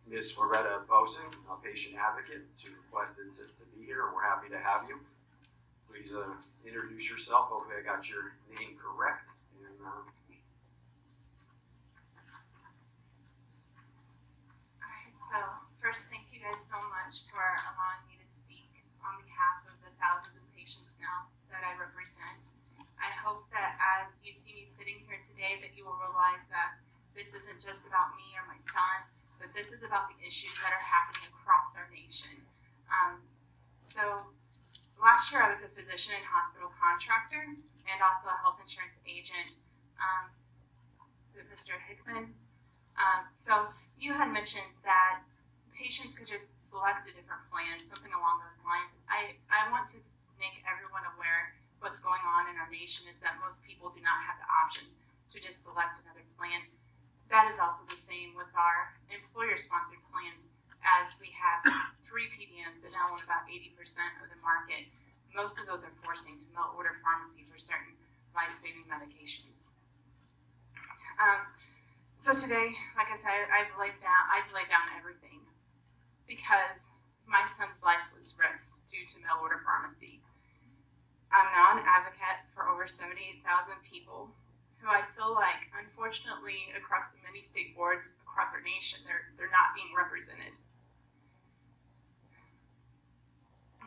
Ms. Loretta Boson, a patient advocate, she requested to be here, and we're happy to have you. Please introduce yourself. Hopefully I got your name correct. And, All right, so first, thank you guys so much for allowing me to speak on behalf of the thousands of patients now that I represent. I hope that as you see me sitting here today that you will realize that this isn't just about me or my son, but this is about the issues that are happening across our nation. So last year I was a physician and hospital contractor and also a health insurance agent. Is it Mr. Hickman? So you had mentioned that patients could just select a different plan, something along those lines. I want to make everyone aware what's going on in our nation is that most people do not have the option to just select another plan. That is also the same with our employer-sponsored plans, as we have 3 PBMs that now own about 80% of the market. Most of those are forcing to mail order pharmacy for certain life-saving medications. So today, like I said, I've laid down everything because my son's life was risked due to mail order pharmacy. I'm now an advocate for over 78,000 people who I feel like, unfortunately, across the many state boards across our nation, they're not being represented.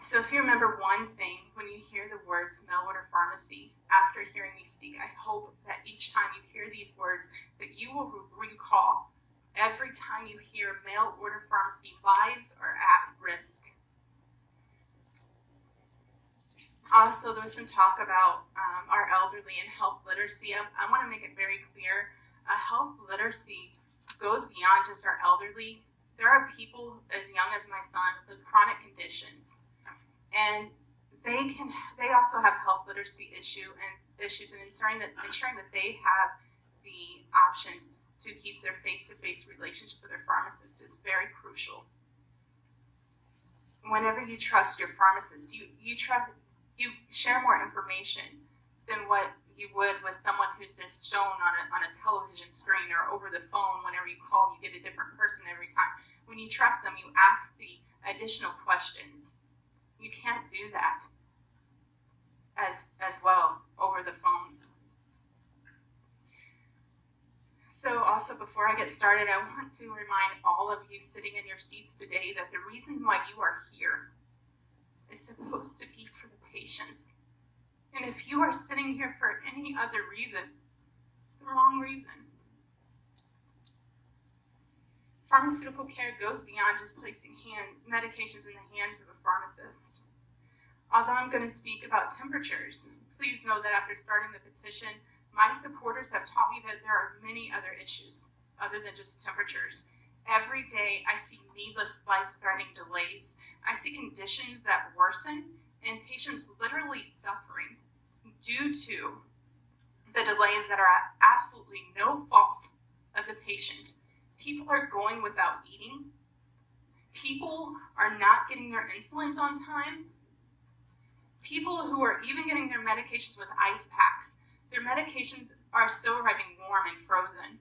So if you remember one thing when you hear the words mail order pharmacy, after hearing me speak, I hope that each time you hear these words that you will recall every time you hear mail order pharmacy, lives are at risk. Also, there was some talk about our elderly and health literacy. I want to make it very clear, health literacy goes beyond just our elderly. There are people as young as my son with chronic conditions, and they also have health literacy issues and ensuring that they have the options to keep their face-to-face relationship with their pharmacist is very crucial. Whenever you trust your pharmacist, you share more information than what you would with someone who's just shown on a television screen or over the phone. Whenever you call, you get a different person every time. When you trust them, you ask the additional questions. You can't do that as well over the phone. So also, before I get started, I want to remind all of you sitting in your seats today that the reason why you are here is supposed to be for the patients. And if you are sitting here for any other reason, it's the wrong reason. Pharmaceutical care goes beyond just placing medications in the hands of a pharmacist. Although I'm going to speak about temperatures, please know that after starting the petition, my supporters have taught me that there are many other issues other than just temperatures. Every day I see needless life-threatening delays. I see conditions that worsen and patients literally suffering due to the delays that are at absolutely no fault of the patient. People are going without eating. People are not getting their insulins on time. People who are even getting their medications with ice packs, their medications are still arriving warm and frozen.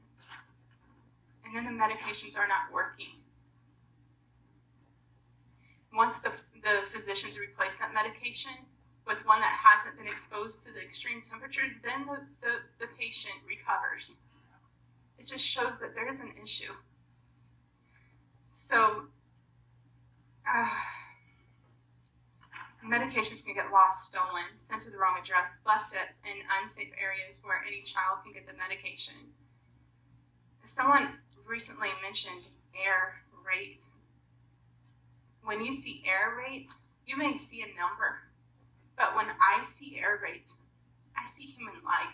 And then the medications are not working. Once the physicians replace that medication with one that hasn't been exposed to the extreme temperatures, then the patient recovers. It just shows that there is an issue. So, medications can get lost, stolen, sent to the wrong address, left in unsafe areas where any child can get the medication. Someone recently mentioned error rate. When you see error rate, you may see a number, but when I see error rate, I see human life.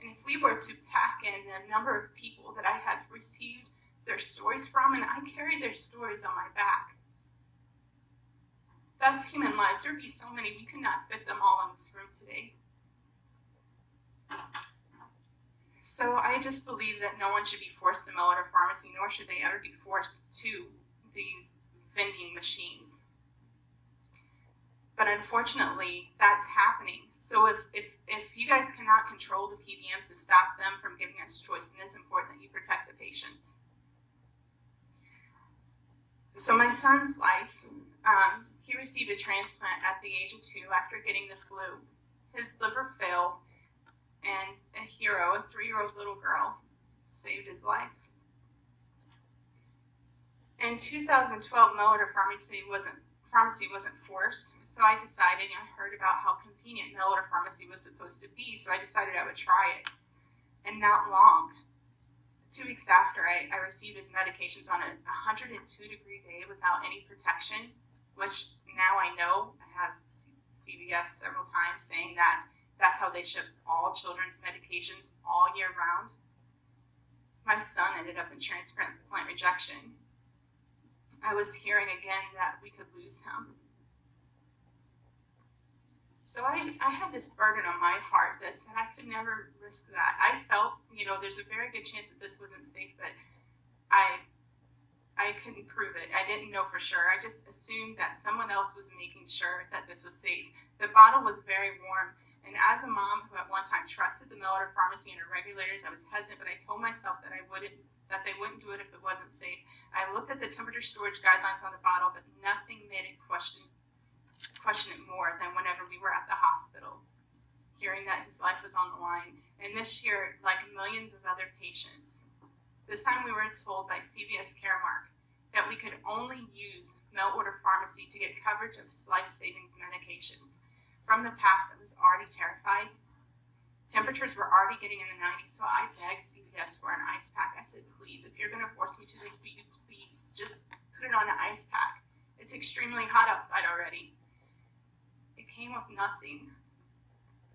And if we were to pack in the number of people that I have received their stories from, and I carry their stories on my back, that's human lives. There'd be so many, we could not fit them all in this room today. So I just believe that no one should be forced to mail order pharmacy, nor should they ever be forced to these vending machines. But unfortunately, that's happening. So if you guys cannot control the PBMs to stop them from giving us choice, then it's important that you protect the patients. So my son's life, he received a transplant at the age of 2 after getting the flu. His liver failed, and a hero, a 3-year-old little girl, saved his life. In 2012, mail order pharmacy wasn't forced, so I decided, I heard about how convenient mail order pharmacy was supposed to be, so I decided I would try it. And not long, 2 weeks after, I received his medications on a 102-degree day without any protection, which now I know. I have CVS several times saying that that's how they ship all children's medications all year round. My son ended up in transplant rejection. I was hearing again that we could lose him. So I had this burden on my heart that said I could never risk that. I felt, there's a very good chance that this wasn't safe, but I couldn't prove it. I didn't know for sure. I just assumed that someone else was making sure that this was safe. The bottle was very warm, and as a mom who at one time trusted the mail order pharmacy and her regulators, I was hesitant, but I told myself that they wouldn't do it if it wasn't safe. I looked at the temperature storage guidelines on the bottle, but nothing made it question it more than whenever we were at the hospital, hearing that his life was on the line. And this year, like millions of other patients, this time we were told by CVS Caremark that we could only use mail order pharmacy to get coverage of his life-savings medications. From the past, I was already terrified. Temperatures were already getting in the 90s, so I begged CVS for an ice pack. I said, please, if you're going to force me to this, will you please just put it on an ice pack? It's extremely hot outside already. It came with nothing.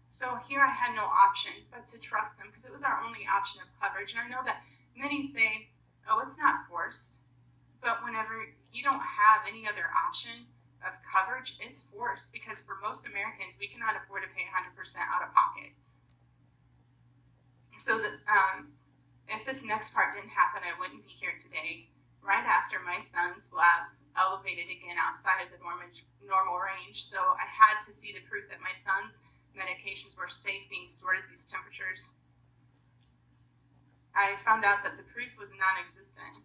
So here I had no option but to trust them, because it was our only option of coverage. And I know that many say, oh, it's not forced. But whenever you don't have any other option of coverage, it's forced, because for most Americans, we cannot afford to pay 100% out of pocket. So that if this next part didn't happen, I wouldn't be here today. Right after my son's labs elevated again outside of the normal range, so I had to see the proof that my son's medications were safe being stored at these temperatures. I found out that the proof was non-existent.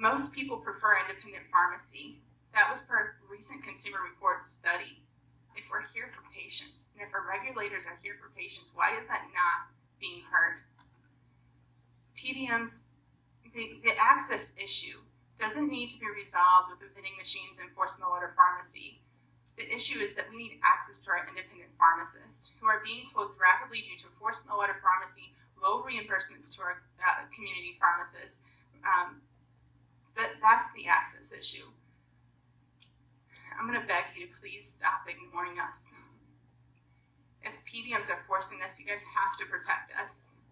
Most people prefer independent pharmacy. That was per a recent Consumer Reports study. If we're here for patients, and if our regulators are here for patients, why is that not being heard? PBMs, the access issue doesn't need to be resolved with the vending machines and forced mail order pharmacy. The issue is that we need access to our independent pharmacists, who are being closed rapidly due to forced mail order pharmacy, low reimbursements to our community pharmacists. That's the access issue. I'm going to beg you to please stop ignoring us. If PBMs are forcing this, you guys have to protect us.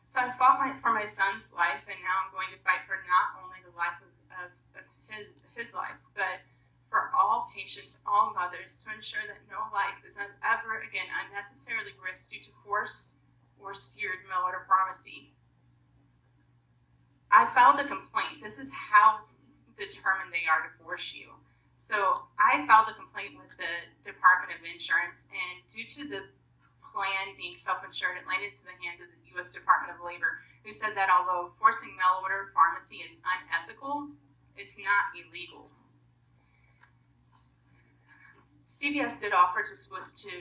So I fought for my son's life, and now I'm going to fight for not only the life of his life, but for all patients, all mothers, to ensure that no life is ever again unnecessarily risked due to forced or steered mail order pharmacy. I filed a complaint. This is how determined they are to force you. So I filed a complaint with the Department of Insurance, and due to the plan being self-insured, it landed into the hands of the U.S. Department of Labor, who said that although forcing mail order pharmacy is unethical, it's not illegal. CVS did offer to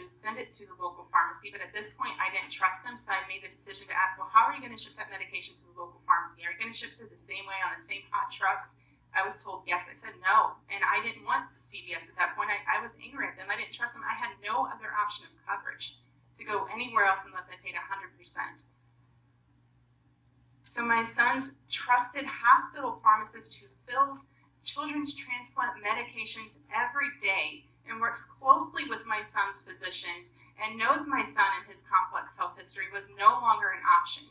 send it to the local pharmacy, but at this point I didn't trust them, so I made the decision to ask, well, how are you going to ship that medication to the local pharmacy? Are you going to ship it the same way on the same hot trucks? I was told yes. I said no, and I didn't want CVS at that point. I was angry at them. I didn't trust them. I had no other option of coverage to go anywhere else unless I paid 100%. So my son's trusted hospital pharmacist, who fills children's transplant medications every day and works closely with my son's physicians and knows my son and his complex health history, was no longer an option.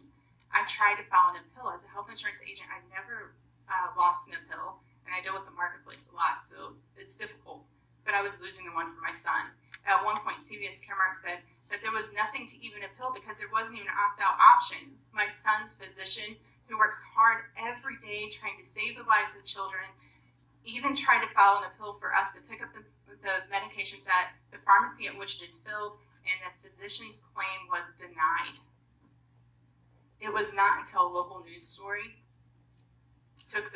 I tried to file an appeal. As a health insurance agent, I've never lost an appeal, and I deal with the marketplace a lot, so it's difficult. But I was losing the one for my son. At one point, CVS Caremark said that there was nothing to even appeal because there wasn't even an opt-out option. My son's physician, who works hard every day trying to save the lives of children, even tried to file an appeal for us to pick up the medications at the pharmacy at which it is filled, and the physician's claim was denied. It was not until a local news story took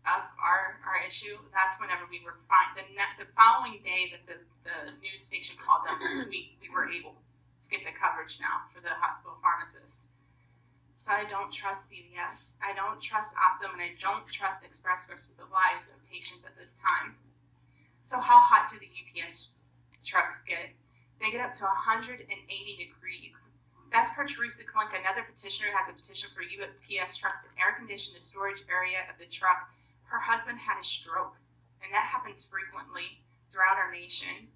up our issue, that's whenever we were fine. The following day that the news station called them, we were able to get the coverage now for the hospital pharmacist. So I don't trust CVS, I don't trust Optum, and I don't trust Express Scripts with the lives of patients at this time. So how hot do the UPS trucks get? They get up to 180 degrees. That's per Teresa Kalinka, another petitioner has a petition for UPS trucks to air condition the storage area of the truck. Her husband had a stroke, and that happens frequently throughout our nation.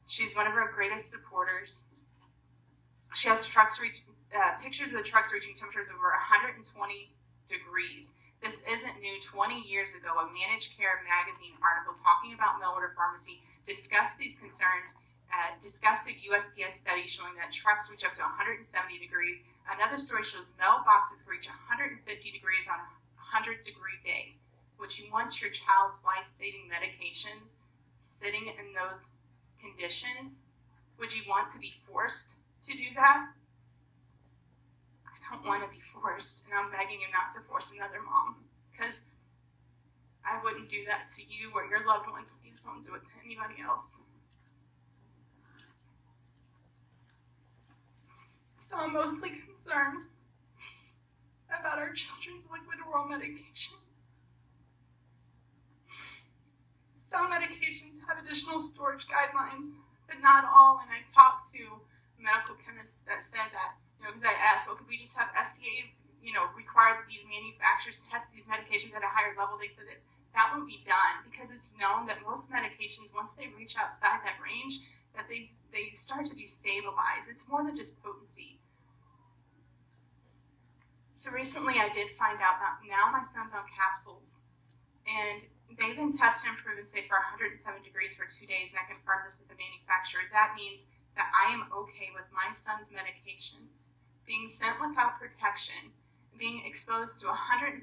She's one of our greatest supporters. She has pictures of the trucks reaching temperatures over 120 degrees. This isn't new. 20 years ago, a Managed Care magazine article talking about mail order pharmacy discussed these concerns, discussed a USPS study showing that trucks reach up to 170 degrees. Another story shows mailboxes reach 150 degrees on a 100-degree day. Would you want your child's life-saving medications sitting in those conditions? Would you want to be forced to do that? I don't want to be forced, and I'm begging you not to force another mom, because I wouldn't do that to you or your loved one. Please don't do it to anybody else. So I'm mostly concerned about our children's liquid oral medications. Some medications have additional storage guidelines, but not all. And I talked to medical chemists that said that, because I asked, well, could we just have FDA, require these manufacturers test these medications at a higher level? They said that won't be done, because it's known that most medications, once they reach outside that range, that they start to destabilize. It's more than just potency. So recently I did find out that now my son's on capsules, and they've been tested and proven safe for 107 degrees for 2 days, and I confirmed this with the manufacturer. That means that I am okay with my son's medications being sent without protection, being exposed to 107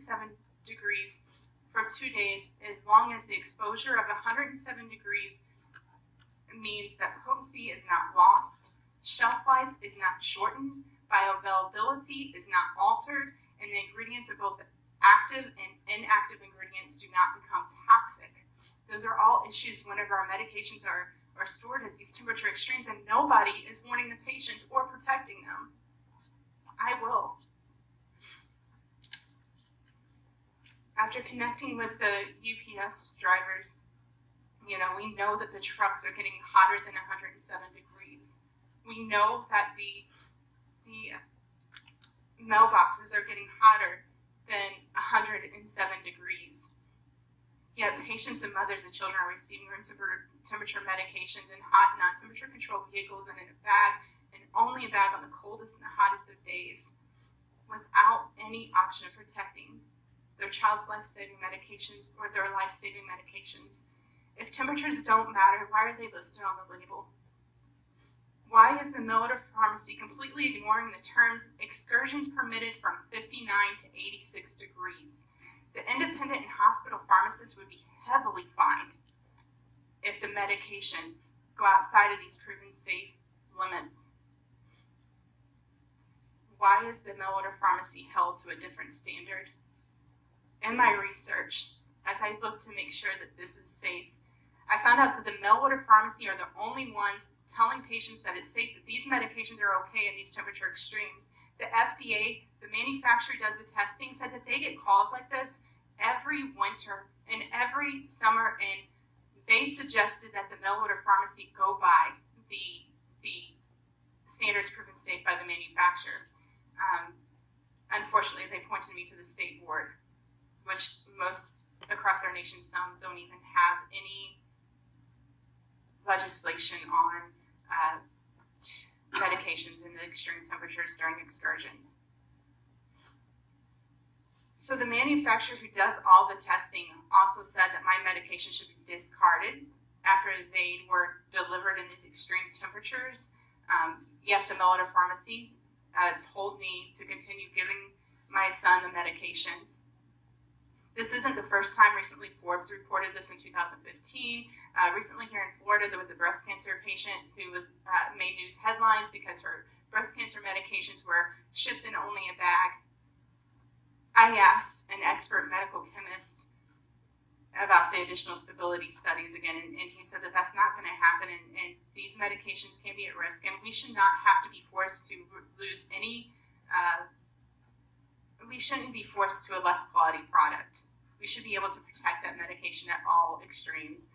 degrees for 2 days, as long as the exposure of 107 degrees means that potency is not lost, shelf life is not shortened, bioavailability is not altered, and the ingredients of both active and inactive ingredients do not become toxic. Those are all issues whenever our medications are stored at these temperature extremes, and nobody is warning the patients or protecting them. I will. After connecting with the UPS drivers, we know that the trucks are getting hotter than 107 degrees. We know that the mailboxes are getting hotter than 107 degrees. Yet patients and mothers and children are receiving room temperature medications in hot, non-temperature controlled vehicles and in a bag, and only a bag on the coldest and the hottest of days, without any option of protecting their child's life-saving medications or their life-saving medications. If temperatures don't matter, why are they listed on the label? Why is the mail order pharmacy completely ignoring the terms excursions permitted from 59 to 86 degrees? The independent and hospital pharmacists would be heavily fined if the medications go outside of these proven safe limits. Why is the mail order pharmacy held to a different standard? In my research, as I looked to make sure that this is safe, I found out that the mail order pharmacy are the only ones telling patients that it's safe, that these medications are okay in these temperature extremes. The FDA, the manufacturer does the testing, said that they get calls like this every winter and every summer, and they suggested that the mail order pharmacy go by the standards proven safe by the manufacturer. Unfortunately, they pointed me to the state board, which most across our nation, some don't even have any legislation on medications in the extreme temperatures during excursions. So the manufacturer who does all the testing also said that my medication should be discarded after they were delivered in these extreme temperatures. Yet the mail order pharmacy told me to continue giving my son the medications. This isn't the first time. Recently, Forbes reported this in 2015. Recently here in Florida, there was a breast cancer patient who was made news headlines because her breast cancer medications were shipped in only a bag. I asked an expert medical chemist about the additional stability studies again, and he said that that's not going to happen, and these medications can be at risk, and we should not have to be forced to lose any, we shouldn't be forced to a less quality product. We should be able to protect that medication at all extremes.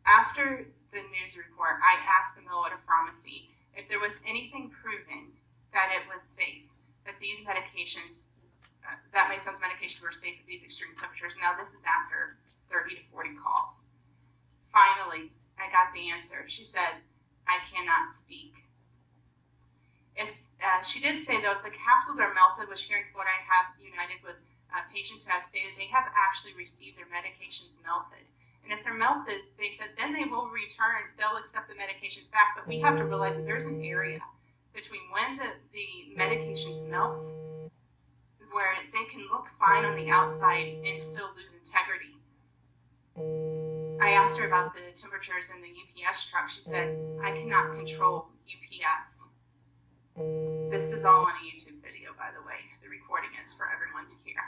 After the news report, I asked the Millwater Pharmacy if there was anything proven that it was safe, that these medications, that my son's medications were safe at these extreme temperatures. Now, this is after 30 to 40 calls. Finally, I got the answer. She said, I cannot speak. If she did say, though, if the capsules are melted, which here in Florida I have united with patients who have stated they have actually received their medications melted. And if they're melted, they said, then they will return, they'll accept the medications back. But we have to realize that there's an area between when the medications melt, where they can look fine on the outside and still lose integrity. I asked her about the temperatures in the UPS truck. She said, I cannot control UPS. This is all on a YouTube video, by the way. The recording is for everyone to hear.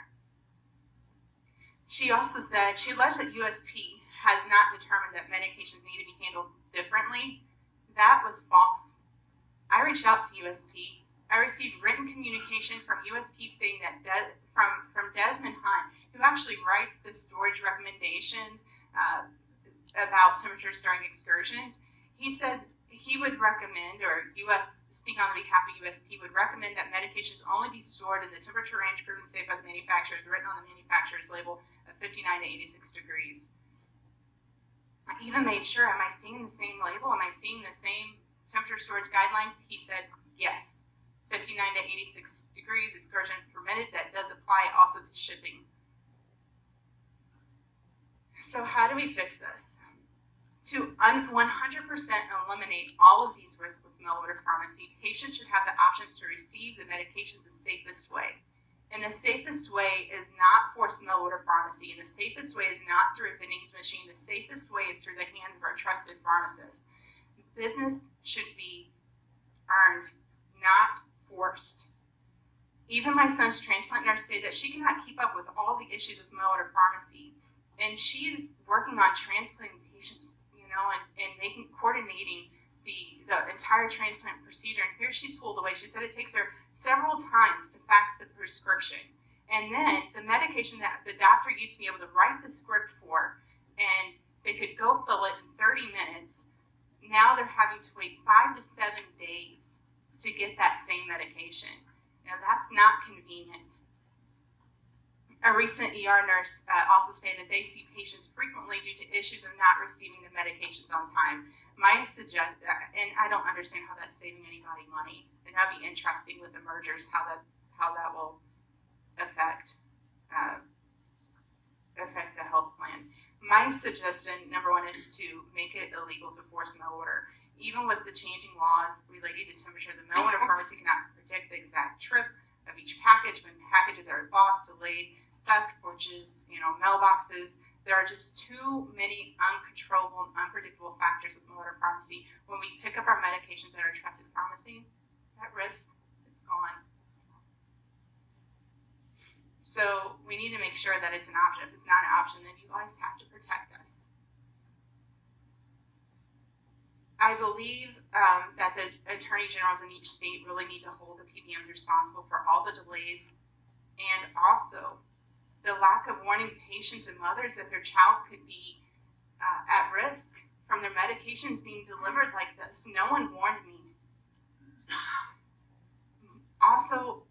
She also said, she alleged that USP has not determined that medications need to be handled differently. That was false. I reached out to USP. I received written communication from USP stating that from Desmond Hunt, who actually writes the storage recommendations about temperatures during excursions. He said he would recommend, or speaking on behalf of USP, would recommend that medications only be stored in the temperature range proven safe by the manufacturer, written on the manufacturer's label of 59 to 86 degrees. I even made sure, am I seeing the same label? Am I seeing the same temperature storage guidelines? He said, yes. 59 to 86 degrees, excursion permitted. That does apply also to shipping. So how do we fix this? To 100% eliminate all of these risks with mail-order pharmacy, patients should have the options to receive the medications the safest way. And the safest way is not forced mail-order pharmacy, and the safest way is not through a vending machine. The safest way is through the hands of our trusted pharmacist. Business should be earned, not forced. Even my son's transplant nurse stated that she cannot keep up with all the issues with mail-order pharmacy, and she is working on transplanting patients, and coordinating the entire transplant procedure. And here she's pulled away. She said it takes her several times to fax the prescription, and then the medication that the doctor used to be able to write the script for, and they could go fill it in 30 minutes. Now they're having to wait 5 to 7 days to get that same medication. That's not convenient. A recent ER nurse also stated they see patients frequently due to issues of not receiving the medications on time. And I don't understand how that's saving anybody money. And that'd be interesting with the mergers, how that will affect the health plan. My suggestion, number one, is to make it illegal to force mail order. Even with the changing laws related to temperature, the mail order pharmacy cannot predict the exact trip of each package. When packages are lost, delayed, theft, which is, mailboxes, there are just too many uncontrollable and unpredictable factors with mail order pharmacy. When we pick up our medications at our trusted pharmacy, that risk, it's gone. So we need to make sure that it's an option. If it's not an option, then you guys have to protect us. I believe that the attorney generals in each state really need to hold the PBMs responsible for all the delays, and also the lack of warning patients and mothers that their child could be at risk from their medications being delivered like this. No one warned me. Also,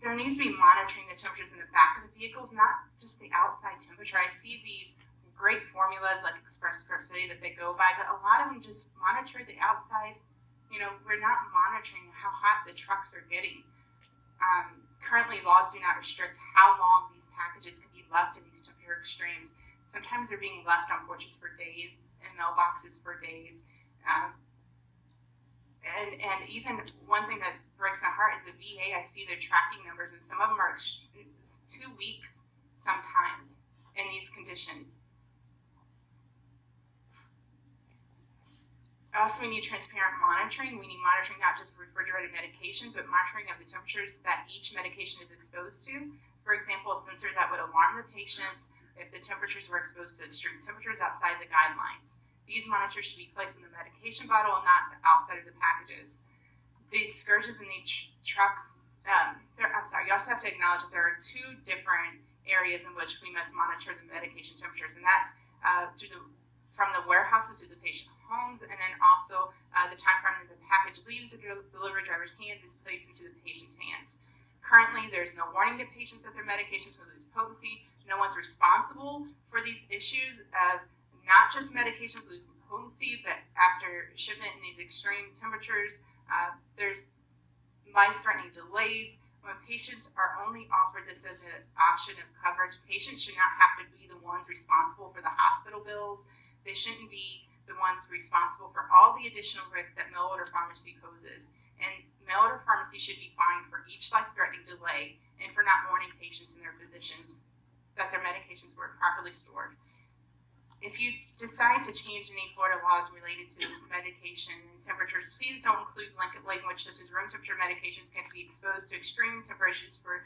there needs to be monitoring the temperatures in the back of the vehicles, not just the outside temperature. I see these great formulas like Express Scripts City that they go by, but a lot of them just monitor the outside. We're not monitoring how hot the trucks are getting. Currently, laws do not restrict how long these packages can be left in these temperature extremes. Sometimes they're being left on porches for days and mailboxes for days. And even one thing that breaks my heart is the VA. I see their tracking numbers, and some of them are 2 weeks sometimes in these conditions. Also, we need transparent monitoring. We need monitoring not just of refrigerated medications, but monitoring of the temperatures that each medication is exposed to. For example, a sensor that would alarm the patients if the temperatures were exposed to extreme temperatures outside the guidelines. These monitors should be placed in the medication bottle and not outside of the packages. The excursions in these trucks, you also have to acknowledge that there are two different areas in which we must monitor the medication temperatures, and that's from the warehouses to the patient homes, and then also the time frame that the package leaves the delivery driver's hands is placed into the patient's hands. Currently, there's no warning to patients that their medications will lose potency. No one's responsible for these issues of not just medications losing potency, but after shipment in these extreme temperatures, there's life-threatening delays. When patients are only offered this as an option of coverage, patients should not have to be the ones responsible for the hospital bills. They shouldn't be the ones responsible for all the additional risks that mail-order pharmacy poses. And mail-order pharmacy should be fined for each life-threatening delay and for not warning patients and their physicians that their medications were properly stored. If you decide to change any Florida laws related to medication and temperatures, please don't include blanket language such as room temperature medications can be exposed to extreme temperatures for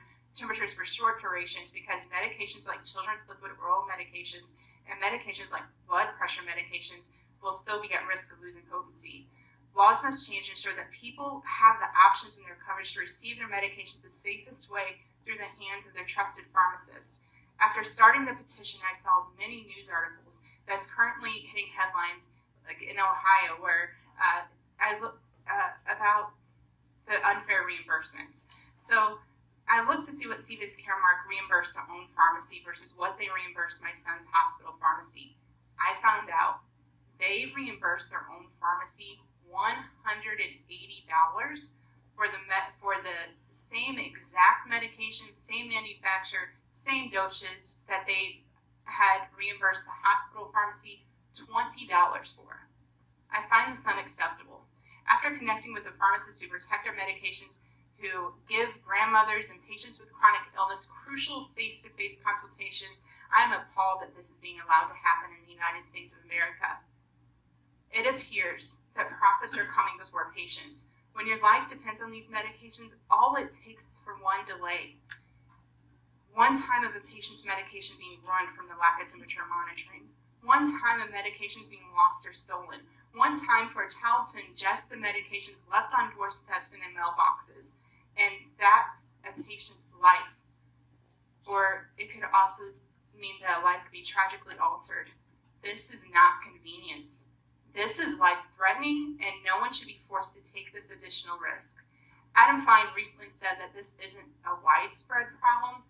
short durations, because medications like children's liquid oral medications and medications like blood pressure medications will still be at risk of losing potency. Laws must change to ensure that people have the options in their coverage to receive their medications the safest way through the hands of their trusted pharmacist. After starting the petition, I saw many news articles that's currently hitting headlines, like in Ohio, where I look about the unfair reimbursements. So I looked to see what CVS Caremark reimbursed their own pharmacy versus what they reimbursed my son's hospital pharmacy. I found out they reimbursed their own pharmacy $180 for the same exact medication, same manufacturer, same dosage that they had reimbursed the hospital pharmacy $20 for. I find this unacceptable. After connecting with the pharmacists who protect our medications, who give grandmothers and patients with chronic illness crucial face-to-face consultation, I am appalled that this is being allowed to happen in the United States of America. It appears that profits are coming before patients. When your life depends on these medications, all it takes is for one delay. One time of a patient's medication being ruined from the lack of temperature monitoring. One time of medications being lost or stolen. One time for a child to ingest the medications left on doorsteps and in mailboxes. And that's a patient's life. Or it could also mean that a life could be tragically altered. This is not convenience. This is life-threatening, and no one should be forced to take this additional risk. Adam Fine recently said that this isn't a widespread problem.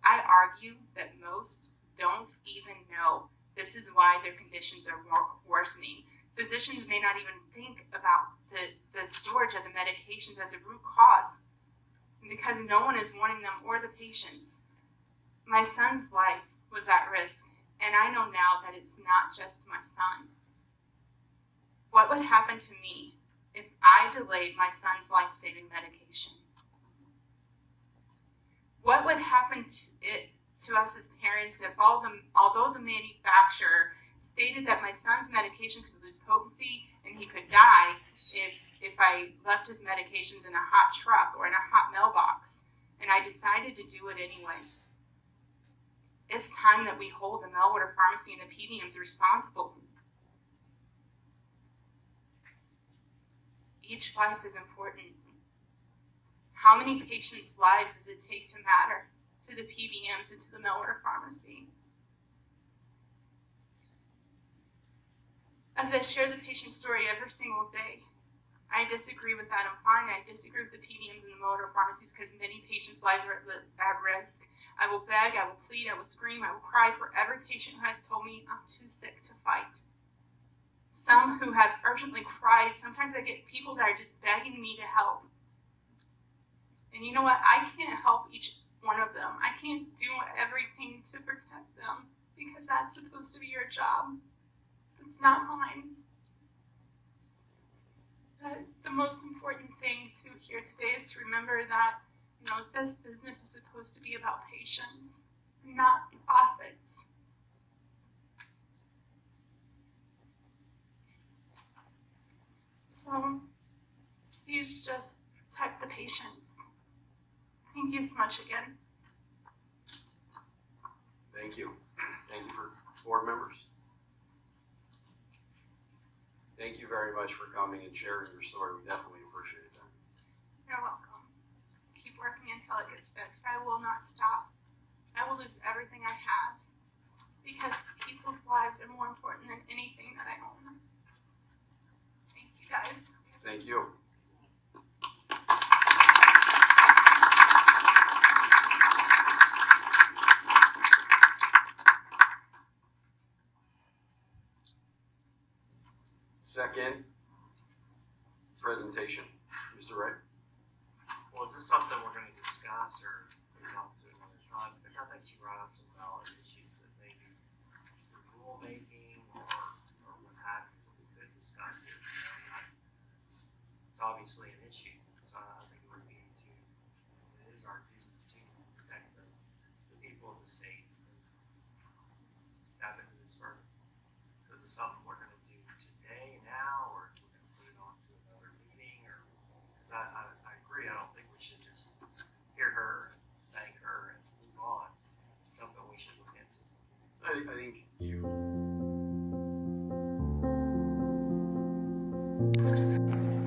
I argue that most don't even know. This is why their conditions are worsening. Physicians may not even think about the storage of the medications as a root cause, because no one is warning them or the patients. My son's life was at risk, and I know now that it's not just my son. What would happen to me if I delayed my son's life-saving medication? What would happen to us as parents if although the manufacturer stated that my son's medication could lose potency and he could die if I left his medications in a hot truck or in a hot mailbox, and I decided to do it anyway? It's time that we hold the mail-order pharmacy and the PBMs responsible. Each life is important. How many patients' lives does it take to matter to the PBMs and to the mail-order pharmacy? As I share the patient story every single day, I disagree with Adam Fine. I disagree with the PBMs and the mail-order pharmacies because many patients' lives are at risk. I will beg, I will plead, I will scream, I will cry for every patient who has told me I'm too sick to fight. Some who have urgently cried. Sometimes I get people that are just begging me to help. And you know what? I can't help each one of them. I can't do everything to protect them because that's supposed to be your job. It's not mine. But the most important thing to hear today is to remember that, this business is supposed to be about patients, not profits. So please just type the patients. Thank you so much again. Thank you. Thank you for board members. Thank you very much for coming and sharing your story. We definitely appreciate that. You're welcome. Keep working until it gets fixed. I will not stop. I will lose everything I have because people's lives are more important than anything that I own. Thank you guys. Thank you. Second presentation, Mr. Wright. Well, is this something we're going to discuss or talk to another time? Because I think you brought up some valid issues that maybe the rulemaking or what have you, we could discuss it. It's obviously an issue, so I think it would be it is our duty to protect the people of the state. Dive into this further. Is this something we're going to do today, now, or we're going to put it on to another meeting? Or because I agree, I don't think we should just hear her, thank her, and move on. It's something we should look into. I think you.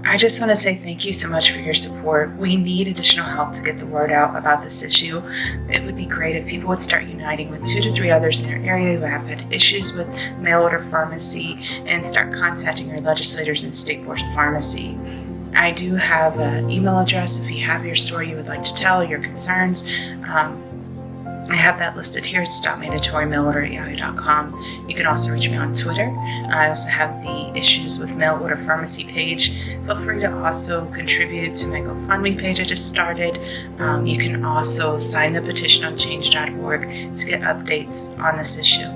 I just want to say thank you so much for your support. We need additional help to get the word out about this issue. It would be great if people would start uniting with 2 to 3 others in their area who have had issues with mail order pharmacy and start contacting your legislators and state boards of pharmacy. I do have an email address if you have your story you would like to tell, your concerns. I have that listed here. It's stopmandatorymailorder@yahoo.com. You can also reach me on Twitter. I also have the issues with mail order pharmacy page. Feel free to also contribute to my GoFundMe page I just started. You can also sign the petition on change.org to get updates on this issue.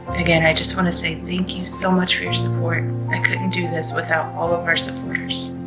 Again, I just want to say thank you so much for your support. I couldn't do this without all of our supporters.